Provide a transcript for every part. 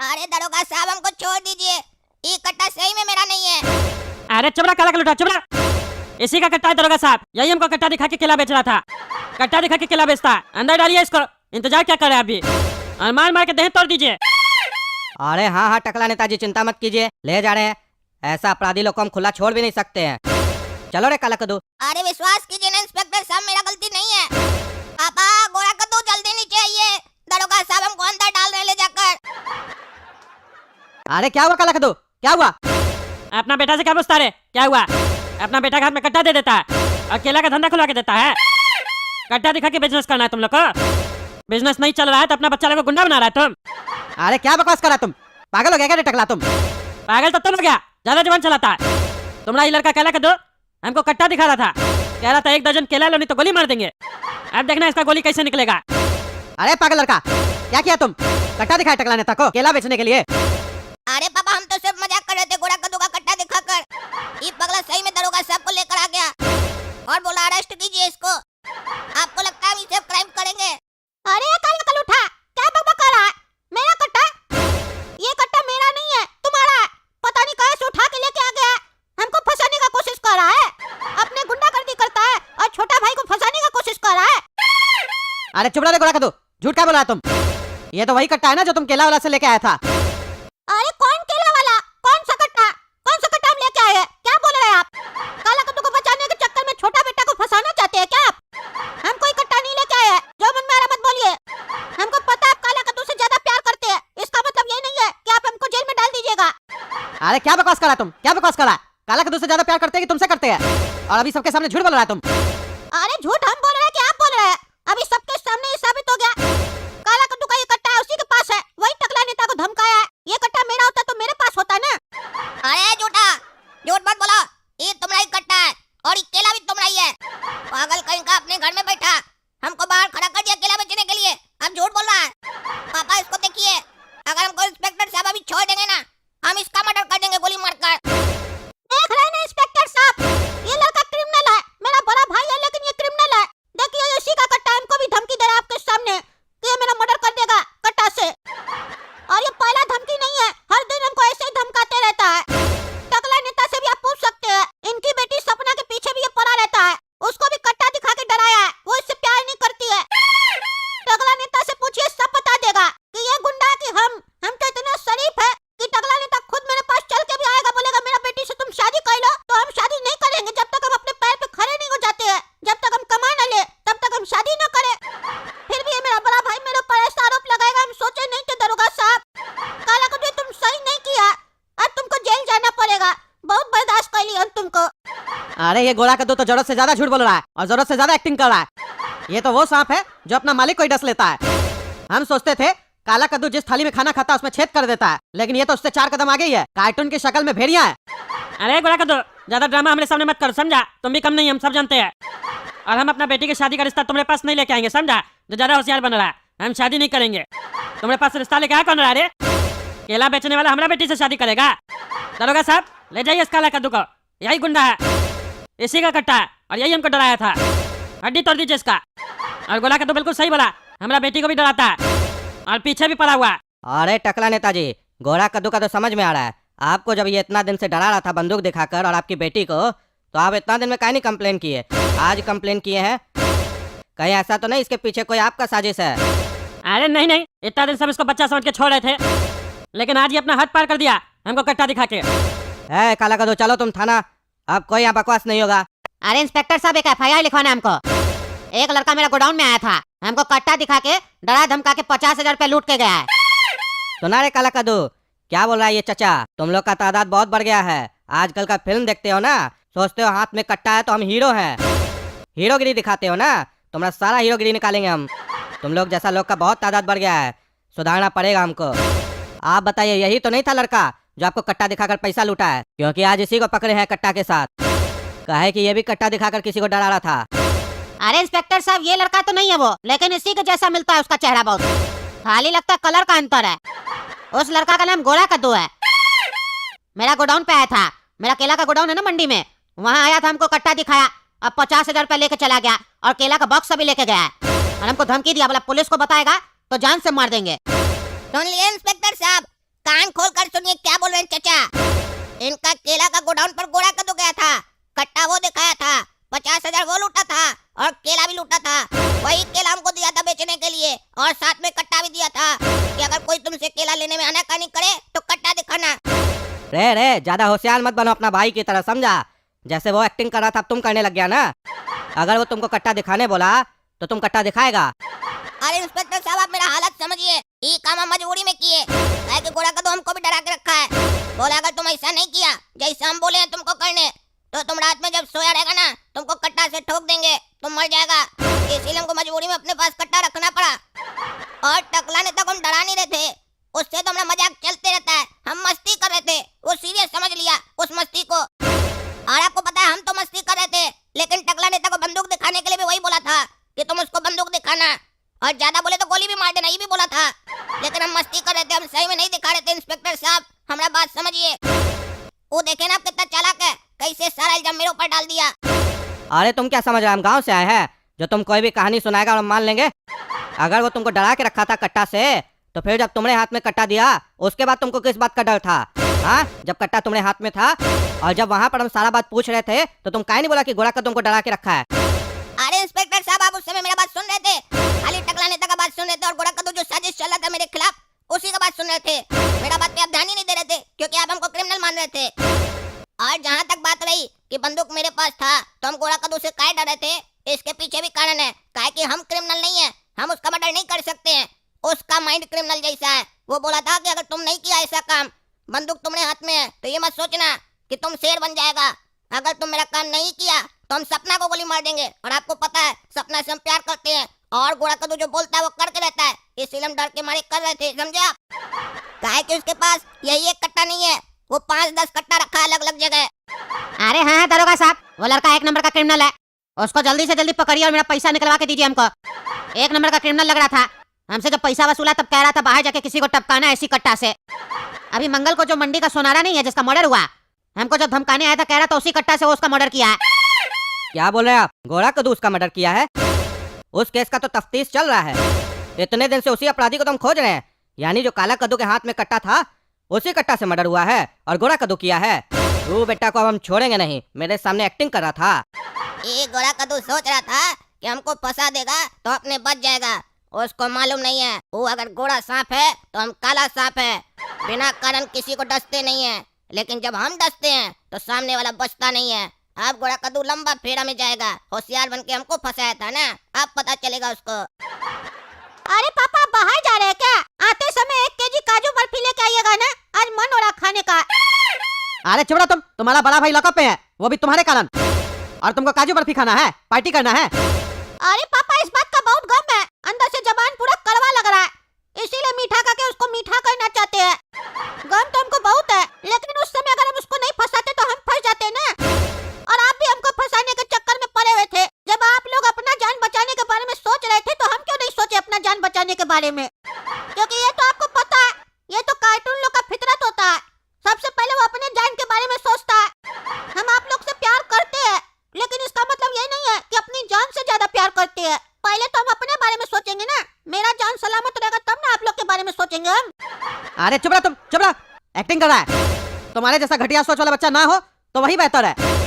अरे दरोगा साहब हमको छोड़ दीजिए, ये कट्टा सही में मेरा नहीं है। अरे चुप रहा काला कलूटा, चुप रहा। इसी का कट्टा है दरोगा साहब, यही हमको कट्टा दिखा के केला बेच रहा था। कट्टा दिखा के केला बेचता है, अंदर डालिए इसको। इंतजार क्या कर रहे हैं अभी, और मार मार के देह तोड़ दीजिए। अरे हाँ हाँ टकला नेताजी, चिंता मत कीजिए, ले जा रहे हैं। ऐसा अपराधी लोग को हम खुला छोड़ भी नहीं सकते हैं। चलो रे काला कद्दू। अरे विश्वास कीजिए ना इंस्पेक्टर साहब, मेरा गलती नहीं है। पापा गोरा कद्दू जल्दी नीचे आइए, दरोगा साहब हमको अंदर डाल रहे ले जाकर। अरे क्या हुआ काला कद्दू, क्या हुआ? अपना बेटा से क्या पूछता रे, क्या हुआ? अपना बेटा के हाथ में कट्टा दे देता है और केला का धंधा खुलवा के देता है। कट्टा दिखा के बिजनेस करना है तुम लोग को? बिजनेस नहीं चल रहा है तो अपना बच्चा लोग को गुंडा बना रहा है तुम। अरे क्या बकवास करा तुम, पागल हो गया क्या रे टकला तुम? पागल तो तुम हो गया, ज्यादा जवान चलाता है। तुम्हारा ये लड़का केला कद्दू हमको कट्टा दिखा रहा था, कह रहा था 1 दर्जन केला लो नहीं तो गोली मार देंगे। अब देखना इसका गोली कैसे निकलेगा। अरे पागल लड़का, क्या किया तुम? कट्टा दिखाया टकला नेता को केला बेचने के लिए? अरे पापा हम तो सिर्फ मजाक कर रहे थे, गोरा कद्दू का कट्टा दिखाकर ये पगला सही में दरोगा साहब को लेकर आ गया और बोला अरेस्ट कीजिए इसको। आपको लगता है हम इसे क्राइम करेंगे? अरे काला कलूठा, क्या बकबक कर रहा है? मेरा कट्टा? ये कट्टा मेरा नहीं है, तुम्हारा है। पता नहीं कहां से उठा के लेके आ गया है, हमको फंसाने का कोशिश कर रहा है। अपने गुंडागर्दी करता है और छोटा भाई को फंसाने का कोशिश कर रहा है। अरे चुप रहा रे गोरा कद्दू, झूठ क्या बोल रहा है तुम? ये तो वही कट्टा है ना जो तुम केला वाला से लेके आया था। अरे कौन केला वाला, कौन सा कट्टा हम लेके आए हैं? क्या बोल रहे हैं आप? काला कद्दू को बचाने के चक्कर में छोटा बेटा को फंसाना चाहते हैं क्या आप? हम कोई कट्टा नहीं लेके आए हैं, जो मन में आ रहा मत बोलिए। हमको पता है आप काला कद्दू से ज्यादा प्यार करते हैं, इसका मतलब ये नहीं है कि आप हमको जेल में डाल दीजिएगा। अरे क्या बकवास करा तुम, क्या बकवास करा? काला कद्दू से ज्यादा प्यार करते हैं कि तुमसे करते हैं? और अभी सबके सामने झूठ बोल रहा है तुम। अरे झूठ हम बोल रहे हैं कि आप बोल रहे हैं? अभी सबके सामने ये साबित हो गया। काला कद्दू का ये कट्टा है, उसी के पास है, वही टकला नेता को धमकाया है। ये कट्टा मेरा होता तो मेरे पास होता ना। अरे झूठा, झूठ मत बोलो, ये तुम्हारा ही कट्टा है और ये केला भी तुम्हारा ही है। पागल कहीं का अपने घर में बैठा हमको बाहर खड़ा कर दिया केला बेचने के लिए, अब झूठ बोल रहा है। पापा इसको देखिए, अगर हमको इंस्पेक्टर साहब अभी छोड़ देंगे ना, हम इसका मर्डर कर देंगे गोली मारकर। देख रहे हैं ना इंस्पेक्टर साहब, ये लड़का क्रिमिनल है, मेरा बड़ा भाई है लेकिन ये क्रिमिनल है। देखिए इसी का कट्टा, हमको भी धमकी दे रहा है आपके सामने कि ये मेरा मर्डर कर देगा कट्टा से। और ये पहला धमकी नहीं है, हर दिन हमको ऐसे ही धमकाते रहता है। टकला नेता से भी आप पूछ सकते हैं, इनकी बेटी सपना के पीछे भी ये पड़ा रहता है, उसको भी कट्टा दिखा के डराया है, वो इससे प्यार नहीं करती है। टकला नेता से पूछिए, सब बता देगा कि ये गुंडा कि हम तो इतना शरीफ है कि टकला नेता खुद मेरे पास चल के भी आएगा, बोलेगा मेरा बेटी से तुम शादी कर लो, तो हम शादी नहीं करेंगे जब तक हम अपने पैर पे खड़े नहीं हो जाते हैं, जब तक हम कमा न ले तब तक हम शादी न करें। फिर भी ये मेरा बड़ा भाई मेरे ऊपर ऐसा आरोप लगाएगा, हम सोचे नहीं थे दरोगा साहब। काला कद्दू तुम सही नहीं किया, अब तुमको जेल जाना पड़ेगा, बहुत बर्दाश्त कर लिया तुमको। अरे ये गोरा कद्दू तो जरूरत से ज्यादा झूठ बोल रहा है और जरूरत से ज्यादा एक्टिंग कर रहा है। ये तो वो सांप है जो अपना मालिक को ही डस लेता है। हम सोचते थे काला कद्दू जिस थाली में खाना खाता है उसमें छेद कर देता है, लेकिन ये तो उससे 4 कदम आगे ही है, कार्टून की शक्ल में भेड़िया है। अरे गोरा कद्दू, ज्यादा ड्रामा हमारे सामने मत कर, समझा? तुम भी कम नहीं, हम सब जानते हैं। और हम अपना बेटी की शादी का रिश्ता तुम्हारे पास नहीं लेके आएंगे, समझा? जो ज्यादा होशियार बन रहा है, हम शादी नहीं करेंगे। तुम्हारे पास रिश्ता लेके आया कौन रहा रे? केला बेचने वाला हमारा बेटी से शादी करेगा? दरोगा साहब ले जाइए इस काला कद्दू को, यही गुंडा है, इसी का कट्टा है और यही हमको डराया था। हड्डी तोड़ दीजिए इसका। और गोला कद्दू बिल्कुल सही बोला, हमारा बेटी को भी डराता है और पीछे भी पड़ा हुआ है। अरे टकला नेताजी, गोरा कद्दू का तो समझ में आ रहा है। आपको जब ये इतना दिन से डरा रहा था बंदूक दिखाकर और आपकी बेटी को, तो आप इतना दिन में काहे नहीं कंप्लेन किए? आज कंप्लेन किए हैं? कहीं ऐसा तो नहीं इसके पीछे कोई आपका साजिश है? अरे नहीं नहीं, इतना दिन सब इसको बच्चा समझ के छोड़ रहे थे, लेकिन आज ये अपना हद पार कर दिया हमको कट्टा दिखा के। है काला कद्दू, चलो तुम थाना, अब कोई यहाँ बकवास नहीं होगा। अरे इंस्पेक्टर साहब एक FIR लिखवाना है हमको। एक लड़का मेरा गोडाउन में आया था, हमको कट्टा दिखा के डरा धमका के 50,000 रुपए लूट के गया है। सुना रे काला कद्दू, क्या बोल रहा है ये चचा? तुम लोग का तादाद बहुत बढ़ गया है। आजकल का फिल्म देखते हो ना, सोचते हो हाथ में कट्टा है तो हम हीरो हैं, हीरोगिरी दिखाते हो ना, तुम्हारा सारा हीरोगिरी निकालेंगे हम। तुम लोग जैसा लोग का बहुत तादाद बढ़ गया है, सुधारना पड़ेगा हमको। आप बताइए, यही तो नहीं था लड़का जो आपको कट्टा दिखाकर पैसा लूटा है? क्योंकि आज इसी को पकड़े हैं कट्टा के साथ। कहे कि ये भी कट्टा दिखाकर किसी को डरा रहा था। अरे इंस्पेक्टर साहब ये लड़का तो नहीं है वो, लेकिन इसी के जैसा मिलता है उसका चेहरा, बहुत खाली लगता है, कलर का अंतर है। उस लड़का का नाम गोरा कद्दू है। मेरा गोडाउन पे आया था, मेरा केला का गोडाउन है ना मंडी में, वहाँ आया था, हमको कट्टा दिखाया, अब 50,000 रुपए लेके चला गया और केला का बॉक्स भी लेके गया है और हमको धमकी दिया, बोला पुलिस को बताएगा तो जान से मार देंगे। सुन लिए इंस्पेक्टर साहब, कान खोल कर सुनिए क्या बोल रहे हैं चाचा। इनका केला का गोडाउन पर गोड़ा कद्दू गया था, कट्टा वो दिखाया था, 50,000 वो लूटा था और केला भी लूटा था। वही केला हमको दिया था बेचने के लिए और साथ में कट्टा भी दिया था कि अगर कोई तुमसे केला लेने में आनाकानी करे तो कट्टा दिखाना। रे ज्यादा होशियार मत बनो अपना भाई की तरह, समझा? जैसे वो एक्टिंग कर रहा था अब तुम करने लग गया ना। अगर वो तुमको कट्टा दिखाने बोला तो तुम कट्टा दिखाएगा। अरे इंस्पेक्टर साहब आप मेरा हालत समझिए, ये काम हम मजबूरी में किए, काहे कि गोड़ा कद्दू हमको भी डरा के रखा है। बोला अगर तुम ऐसा नहीं किया जैसे हम बोले हैं तुमको करने तो तुम रात में जब सोया रहेगा ना तुमको कट्टा से ठोक देंगे, तुम मर जाएगा। इसीलिए हमको मजबूरी में अपने पास कट्टा रखना पड़ा। और टकला ने तक हम डरा नहीं रहे थे, उससे तो हमारा मजाक चलते रहता है, हम मस्ती कर रहे थे, वो सीरियस समझ लिया उस मस्ती को। और आपको पता है हम तो मस्ती कर रहे थे, लेकिन टकला नेता को बंदूक दिखाने के लिए भी वही बोला था कि तुम उसको बंदूक दिखाना और ज्यादा बोले तो गोली भी मार देना, ये भी बोला था। लेकिन हम मस्ती कर रहे थे, हम सही में नहीं दिखा रहे थे। इंस्पेक्टर साहब हमारा बात समझिए, वो देखे ना आप कितना चालाक है, कैसे सारा इल्जाम मेरे ऊपर डाल दिया। अरे तुम क्या समझ रहे, हम गाँव से आए हैं जो तुम कोई भी कहानी सुनाएगा और हम मान लेंगे? अगर वो तुमको डरा के रखा था कट्टा से तो फिर जब तुम्हारे हाथ में कट्टा दिया उसके बाद तुमको किस बात का डर था? हाँ, जब कट्टा तुम्हारे हाथ में था और जब वहाँ पर हम सारा बात पूछ रहे थे तो तुम काहे नहीं बोला कि गोड़ा का तुमको डरा के रखा है? अरे इंस्पेक्टर साहब आप उस समय मेरा बात सुन रहे थे, खाली टकला नेता का बात सुन रहे थे और गोड़ा कद्दू जो साजिश चल रहा था मेरे खिलाफ उसी का बात सुन रहे थे। मेरा बात पे आप ध्यान ही नहीं दे रहे थे क्योंकि आप हमको क्रिमिनल मान रहे थे। और जहाँ तक बात रही कि बंदूक मेरे पास था तो हम गोड़ा कद्दू से काहे डर रहे थे, इसके पीछे भी कारण है। काहे कि हम क्रिमिनल नहीं है, हम उसका मर्डर नहीं कर सकते हैं, उसका माइंड क्रिमिनल जैसा है। वो बोला था कि अगर तुम नहीं किया ऐसा काम, बंदूक तुम्हारे हाथ में है तो ये मत सोचना कि तुम शेर बन जाएगा। अगर तुम मेरा काम नहीं किया तो हम सपना को गोली मार देंगे। और आपको पता है सपना से हम प्यार करते हैं और गोड़ा कद्दू जो बोलता है वो करके रहता है, इसलिए हम डर के मारे कर रहे थे, समझे आप? काहे कि उसके पास यही एक कट्टा नहीं है, वो 5-10 कट्टा रखा है अलग अलग जगह। अरे हाँ दरोगा साहब, वो लड़का 1 नंबर का क्रिमिनल है, उसको जल्दी से जल्दी पकड़िए और मेरा पैसा निकलवा के दीजिए हमको। 1 नंबर का क्रिमिनल लग रहा था, हमसे जब पैसा वसूला तब कह रहा था बाहर जाके किसी को टपकाना ऐसी कट्टा से। अभी मंगल को जो मंडी का सोनारा नहीं है जिसका मर्डर हुआ, हमको जब धमकाने आया था कह रहा था उसी कट्टा से वो उसका मर्डर किया है। क्या बोल रहे हैं आप? गोड़ा कद्दू उसका मर्डर किया है? उस केस का तो तफ्तीश चल रहा है, इतने दिन से उसी अपराधी को तो हम खोज रहे हैं। यानी जो काला कद्दू के हाथ में कट्टा था उसी कट्टा से मर्डर हुआ है और गोड़ा कद्दू किया है। तू बेटा को अब हम छोड़ेंगे नहीं, मेरे सामने एक्टिंग कर रहा था। ये गोड़ा कद्दू सोच रहा था कि हमको फंसा देगा तो अपने बच जाएगा, उसको मालूम नहीं है वो अगर गोड़ा सांप है तो हम काला सांप है, बिना कारण किसी को डसते नहीं है, लेकिन जब हम डसते हैं तो सामने वाला बचता नहीं है। अब गोड़ा कद्दू लंबा फेरा में जाएगा, होशियार बन के हमको फंसाया था ना, अब पता चलेगा उसको। अरे पापा बाहर जा रहे हैं क्या? आते समय 1 केजी काजू बर्फी लेके आइएगा ना, आज मन हो रहा खाने का। अरे चुप रहो तुम, तुम्हारा बड़ा भाई लॉकअप पे है, वो भी तुम्हारे कारण, और तुमको काजू बर्फी खाना है, पार्टी करना है। अरे पापा इस बात का बहुत गम है, अंदर से जबान पूरा कड़वा लग रहा है, इसीलिए मीठा करके उसको मीठा करना चाहते हैं। गम तो हमको बहुत है, लेकिन उस समय अगर हम उसको नहीं फंसाते तो हम फंस जाते ना। और आप भी हमको फंसाने के चक्कर में पड़े हुए थे। जब आप लोग अपना जान बचाने के बारे में सोच रहे थे तो हम क्यों नहीं सोचे अपना जान बचाने के बारे में? क्योंकि ये तो आपको पता है, ये तो कार्टून लोग का फितरत होता है, सबसे पहले वो अपने जान के बारे में सोचता है। हम आप लोग से प्यार करते हैं, लेकिन इसका मतलब ये नहीं है कि अपनी जान से ज्यादा प्यार करते हैं। पहले तो हम अपने बारे में सोचेंगे ना, मेरा जान सलामत रहेगा तब ना आप लोग के बारे में सोचेंगे हम। अरे चुप रहो तुम, चुप रहो, एक्टिंग कर रहा है। तुम्हारे जैसा घटिया सोच वाला बच्चा ना हो तो वही बेहतर है।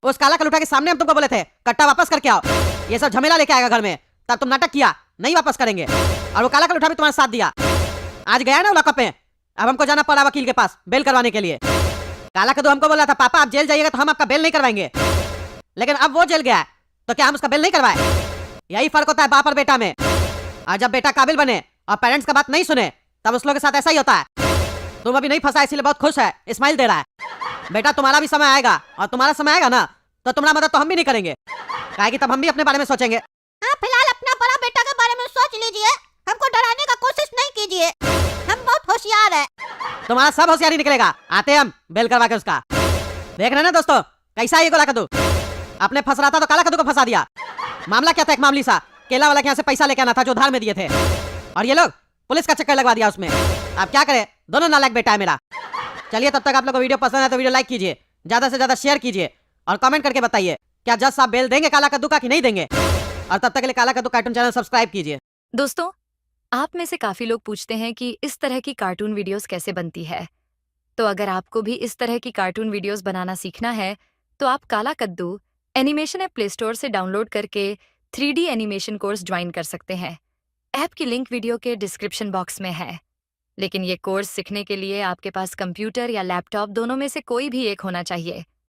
उस काला कलूठा के सामने हम तुमको बोले थे कट्टा वापस करके आओ, ये सब झमेला लेके आएगा घर में, तब तुम नाटक किया नहीं वापस करेंगे, और वो काला कलूठा भी तुम्हारा साथ दिया। आज गया ना लॉकअप में, अब हमको जाना पड़ा वकील के पास बेल करवाने के लिए। काला कद्दू हमको बोला था पापा आप जेल जाइएगा तो हम आपका बेल नहीं करवाएंगे, लेकिन अब वो जेल गया है तो क्या हम उसका बेल नहीं करवाए? यही फर्क होता है बाप और बेटा में। आज जब बेटा काबिल बने और पेरेंट्स का बात नहीं सुने तब उस लोग के साथ ऐसा ही होता है। तुम अभी नहीं फंसा इसीलिए बहुत खुश है, स्माइल दे रहा है। बेटा तुम्हारा भी समय आएगा और तुम्हारा समय आएगा ना तो तुम्हारा मदद तो हम भी नहीं करेंगे, काहे कि तब हम भी अपने बारे में सोचेंगे। हाँ फिलहाल अपना बड़ा बेटा के बारे में सोच लीजिए, हमको डराने का कोशिश नहीं कीजिए, हम बहुत होशियार है। तुम्हारा सब होशियारी निकलेगा, आते हम बेल करवा के उसका। देख रहे ना दोस्तों कैसा है ये गोला कद्दू, अपने फंस रहा था तो काला कद्दू को फंसा दिया। मामला क्या था, एक मामूली सा केला वाला के यहाँ से पैसा लेके आना था जो उधार में दिए थे, और ये लोग पुलिस का चक्कर लगवा दिया उसमें। आप क्या करें, दोनों नालायक बेटा है मेरा। चलिए तब तक आप लोग को वीडियो पसंद है तो वीडियो लाइक कीजिए, ज्यादा से ज्यादा शेयर कीजिए और कमेंट करके बताइए क्या जज साहब बेल देंगे काला कद्दू का कि नहीं देंगे। और तब तक के लिए काला कद्दू कार्टून चैनल सब्सक्राइब कीजिए। दोस्तों आप में से काफ़ी लोग पूछते हैं कि इस तरह की कार्टून वीडियोस कैसे बनती है। तो अगर आपको भी इस तरह की कार्टून वीडियोस बनाना सीखना है, तो आप काला कद्दू एनिमेशन ऐप प्ले स्टोर से डाउनलोड करके 3D एनिमेशन कोर्स ज्वाइन कर सकते हैं। ऐप की लिंक वीडियो के डिस्क्रिप्शन बॉक्स में है। लेकिन ये कोर्स सीखने के लिए आपके पास कंप्यूटर या लैपटॉप दोनों में से कोई भी एक होना चाहिए।